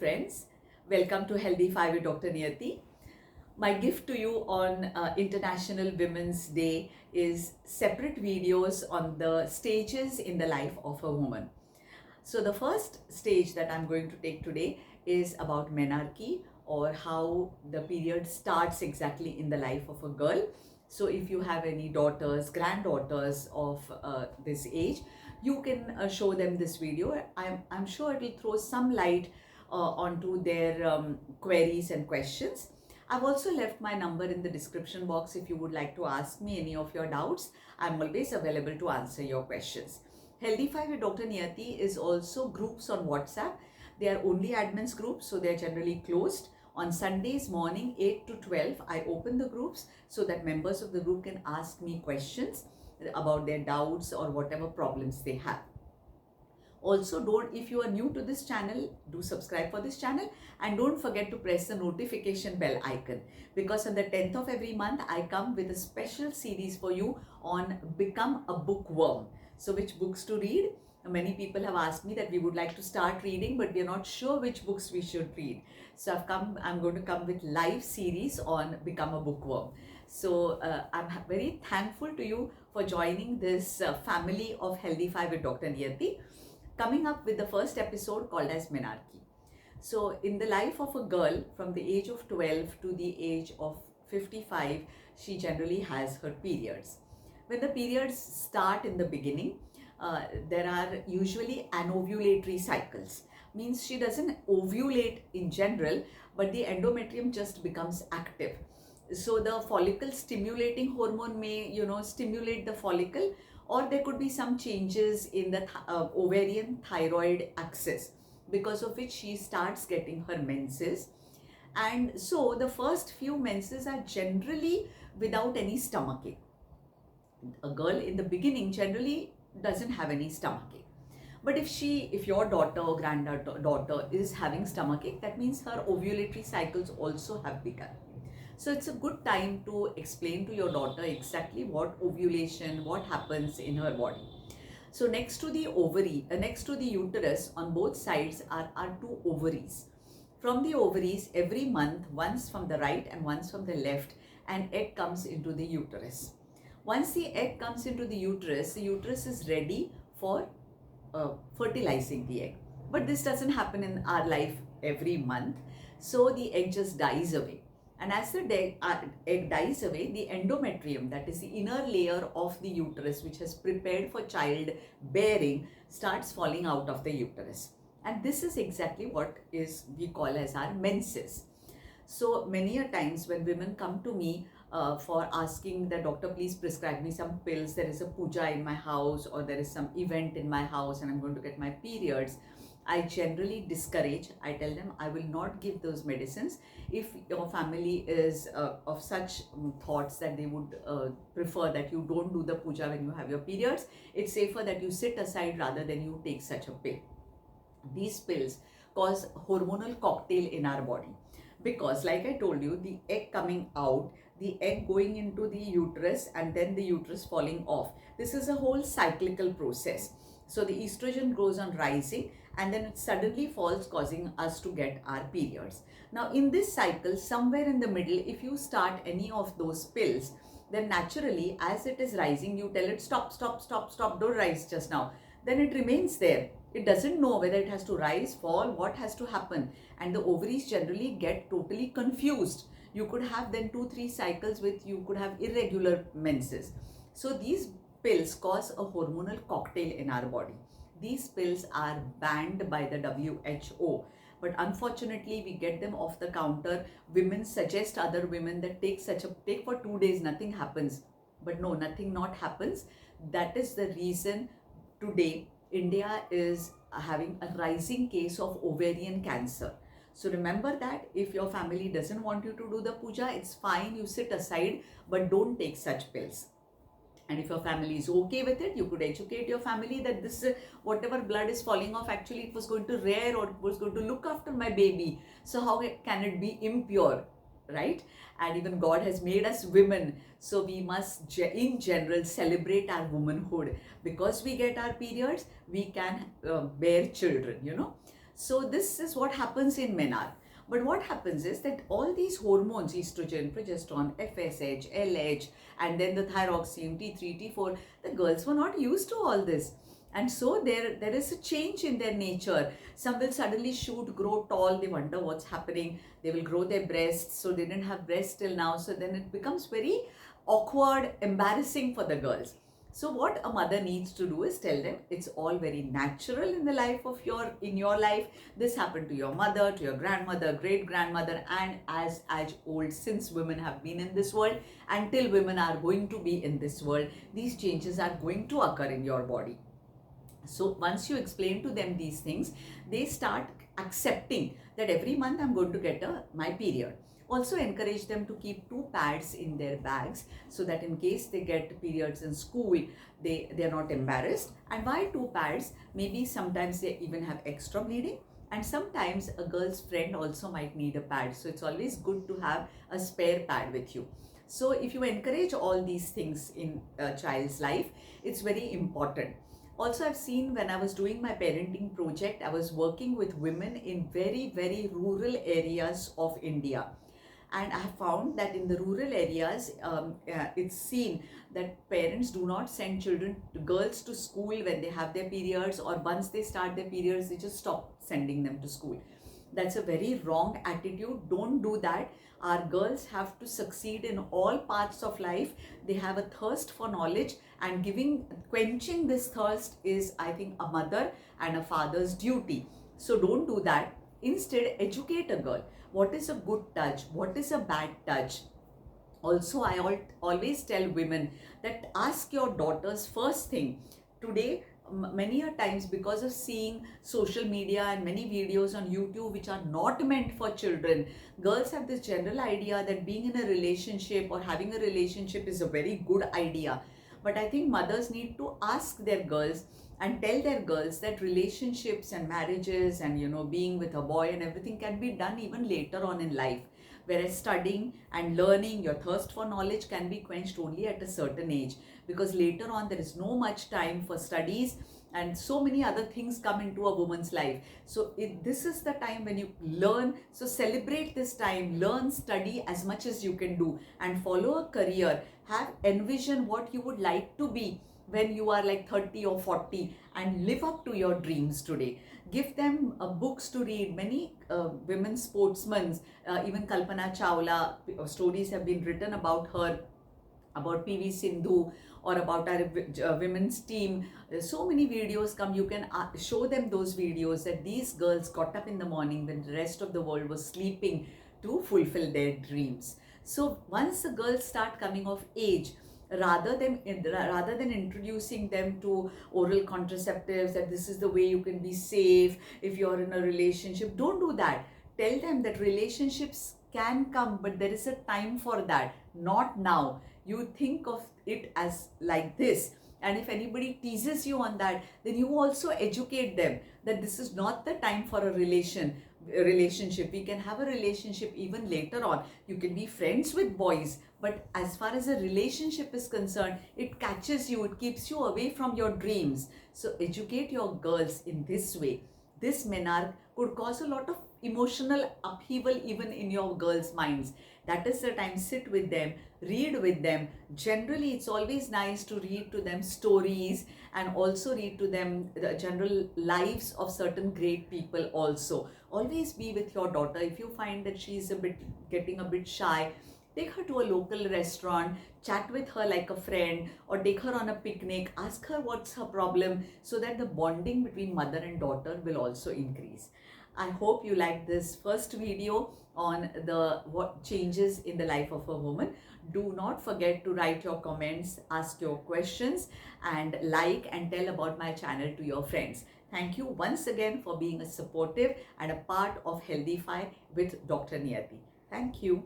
Friends, welcome to Healthy 5 with Dr. Niyati. My gift to you on International Women's Day is separate videos on the stages in the life of a woman. So the first stage that I'm going to take today is about menarche, or how the period starts exactly in the life of a girl. So if you have any daughters, granddaughters of this age, you can show them this video. I'm sure it will throw some light onto their queries and questions. I've also left my number in the description box if you would like to ask me any of your doubts. I'm always available to answer your questions. Healthy 5 with Dr. Niyati is also groups on WhatsApp. They are only admins groups, so they are generally closed. On Sundays morning 8 to 12, I open the groups so that members of the group can ask me questions about their doubts or whatever problems they have. Also, if you are new to this channel, do subscribe for this channel, and don't forget to press the notification bell icon, because on the 10th of every month I come with a special series for you on Become a Bookworm. So which books to read? Many people have asked me that we would like to start reading, but we are not sure which books we should read. So I'm going to come with live series on Become a Bookworm. So I'm very thankful to you for joining this family of Healthy 5 with Dr. Niyati. Coming up with the first episode called as Menarche. So in the life of a girl from the age of 12 to the age of 55, she generally has her periods. When the periods start in the beginning, there are usually anovulatory cycles. Means she doesn't ovulate in general, but the endometrium just becomes active. So the follicle stimulating hormone may, stimulate the follicle, or there could be some changes in the ovarian thyroid axis, because of which she starts getting her menses. And so the first few menses are generally without any stomachache. A girl in the beginning generally doesn't have any stomachache. But if your daughter or granddaughter is having stomachache, that means her ovulatory cycles also have begun. So it's a good time to explain to your daughter exactly what ovulation, what happens in her body. So next to the next to the uterus on both sides are two ovaries. From the ovaries, every month, once from the right and once from the left, an egg comes into the uterus. Once the egg comes into the uterus is ready for fertilizing the egg. But this doesn't happen in our life every month. So the egg just dies away. And as the egg dies away, the endometrium, that is the inner layer of the uterus, which has prepared for child bearing, starts falling out of the uterus. And this is exactly what we call as our menses. So many a times when women come to me for asking the doctor, please prescribe me some pills, there is a puja in my house, or there is some event in my house and I'm going to get my periods, I generally discourage. I tell them I will not give those medicines. If your family is of such thoughts that they would prefer that you don't do the puja when you have your periods, it's safer that you sit aside rather than you take such a pill. These pills cause hormonal cocktail in our body, because like I told you, the egg coming out, the egg going into the uterus, and then the uterus falling off, this is a whole cyclical process. So the estrogen goes on rising and then it suddenly falls, causing us to get our periods. Now in this cycle, somewhere in the middle, if you start any of those pills, then naturally as it is rising, you tell it stop, don't rise just now. Then it remains there. It doesn't know whether it has to rise, fall, what has to happen. And the ovaries generally get totally confused. You could have then 2-3 cycles you could have irregular menses. So these pills cause a hormonal cocktail in our body. These pills are banned by the WHO, but unfortunately we get them off the counter. Women suggest other women that take for 2 days, nothing happens. But no, nothing not happens. That is the reason today India is having a rising case of ovarian cancer. So remember that if your family doesn't want you to do the puja, it's fine, you sit aside, but don't take such pills. And if your family is okay with it, you could educate your family that this whatever blood is falling off, actually it was going to rear or it was going to look after my baby. So how can it be impure, right? And even God has made us women, so we must in general celebrate our womanhood. Because we get our periods, we can bear children, So this is what happens in Menarche. But what happens is that all these hormones, estrogen, progesterone, FSH, LH, and then the thyroxine, T3, T4, the girls were not used to all this. And so there is a change in their nature. Some will suddenly shoot, grow tall, they wonder what's happening. They will grow their breasts, so they didn't have breasts till now. So then it becomes very awkward, embarrassing for the girls. So what a mother needs to do is tell them it's all very natural in the life of your life. This happened to your mother, to your grandmother, great grandmother, and as old since women have been in this world, until women are going to be in this world, these changes are going to occur in your body. So once you explain to them these things, they start accepting that every month I'm going to get my period. Also encourage them to keep 2 pads in their bags, so that in case they get periods in school, they're not embarrassed. And why 2 pads? Maybe sometimes they even have extra bleeding, and sometimes a girl's friend also might need a pad. So it's always good to have a spare pad with you. So if you encourage all these things in a child's life, it's very important. Also, I've seen when I was doing my parenting project, I was working with women in very, very rural areas of India. And I have found that in the rural areas, it's seen that parents do not send girls to school when they have their periods, or once they start their periods, they just stop sending them to school. That's a very wrong attitude. Don't do that. Our girls have to succeed in all parts of life. They have a thirst for knowledge, and quenching this thirst is, I think, a mother and a father's duty. So don't do that. Instead, educate a girl. What is a good touch? What is a bad touch? Also, I always tell women that ask your daughters first thing. Today, many a times, because of seeing social media and many videos on YouTube which are not meant for children, girls have this general idea that being in a relationship or having a relationship is a very good idea. But I think mothers need to ask their girls and tell their girls that relationships and marriages and being with a boy and everything can be done even later on in life. Whereas studying and learning, your thirst for knowledge can be quenched only at a certain age, because later on there is no much time for studies and so many other things come into a woman's life. So this is the time when you learn. So celebrate this time, learn, study as much as you can do, and follow a career. Envision what you would like to be when you are like 30 or 40, and live up to your dreams today. Give them books to read. Many women sportsmen, even Kalpana Chawla, stories have been written about her, about PV Sindhu, or about our women's team. So many videos come. You can show them those videos, that these girls got up in the morning when the rest of the world was sleeping to fulfill their dreams. So once the girls start coming of age, rather than introducing them to oral contraceptives, that this is the way you can be safe if you're in a relationship, don't do that. Tell them that relationships can come, but there is a time for that, not now. You think of it as like this, and if anybody teases you on that, then you also educate them that this is not the time for a relationship. We can have a relationship even later on. You can be friends with boys, but as far as a relationship is concerned, it catches you, it keeps you away from your dreams. So educate your girls in this way. This menarche could cause a lot of emotional upheaval even in your girls' minds. That is the time. Sit with them, read with them. Generally, it's always nice to read to them stories, and also read to them the general lives of certain great people also. Always be with your daughter. If you find that she's getting a bit shy, take her to a local restaurant, chat with her like a friend, or take her on a picnic, ask her what's her problem, so that the bonding between mother and daughter will also increase. I hope you like this first video on what changes in the life of a woman. Do not forget to write your comments, ask your questions, and like and tell about my channel to your friends. Thank you once again for being a supportive and a part of Healthify with Dr. Niyati. Thank you.